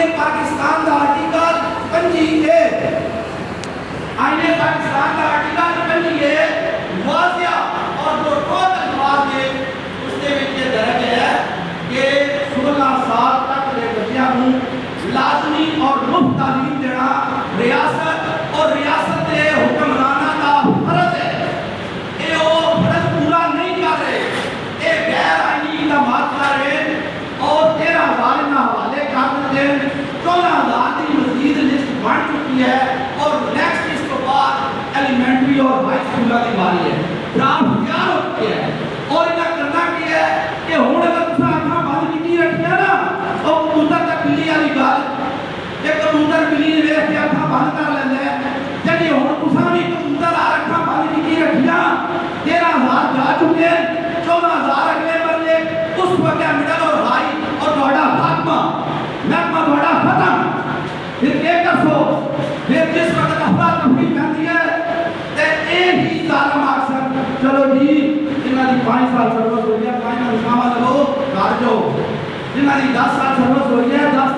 आईने पाकिस्तान का article 25A आईने पाकिस्तान का आर्टिकल 25A वाजिया और जो ठोस अल्फाज ने उसके विच दर्ज है कि 16 साल तक के बच्चों को लाजमी और मुफ्त तालीम देना रियासत और रियासत के हुक्मराना का फर्ज है। ये वो फर्ज पूरा नहीं कर रहे, ये गैर आईनी इक़दामात कर रहे और 13,000 में हवाले कर देते हैं। 14,000 की मजीद लिस्ट बन चुकी है और नेक्स्ट इसके बाद एलिमेंट्री और हाई स्कूल की बारी है, ड्राफ्ट तैयार हो चुके हैं। और इन्हें करना की है कि हुण अगर तुम अखा बंद की रखिया ना और कबूतर तक बिल्ली वाली गल, जे कबूतर बिल्ली वेख के अखा बंद कर लेंगे, जी हुण तुसां भी कबूतर आ अखा बंद की रखिया, 13,000 जा चुके, 14,000 अगले बंदे, उस वक्त मिडल और हाई और थोड़ा खात्मा महकमा थोड़ा खत्म। फिर ये दसो, फिर जिस वक्त अफरा तफरी पैंदी है ते ये ही जालम अक्सर चलो जी जिन्हां दी 5 साल सर्विस हो गया 5 नाम लो घर जाओ, जिन्हां दी 10 साल सर्विस हो गया 10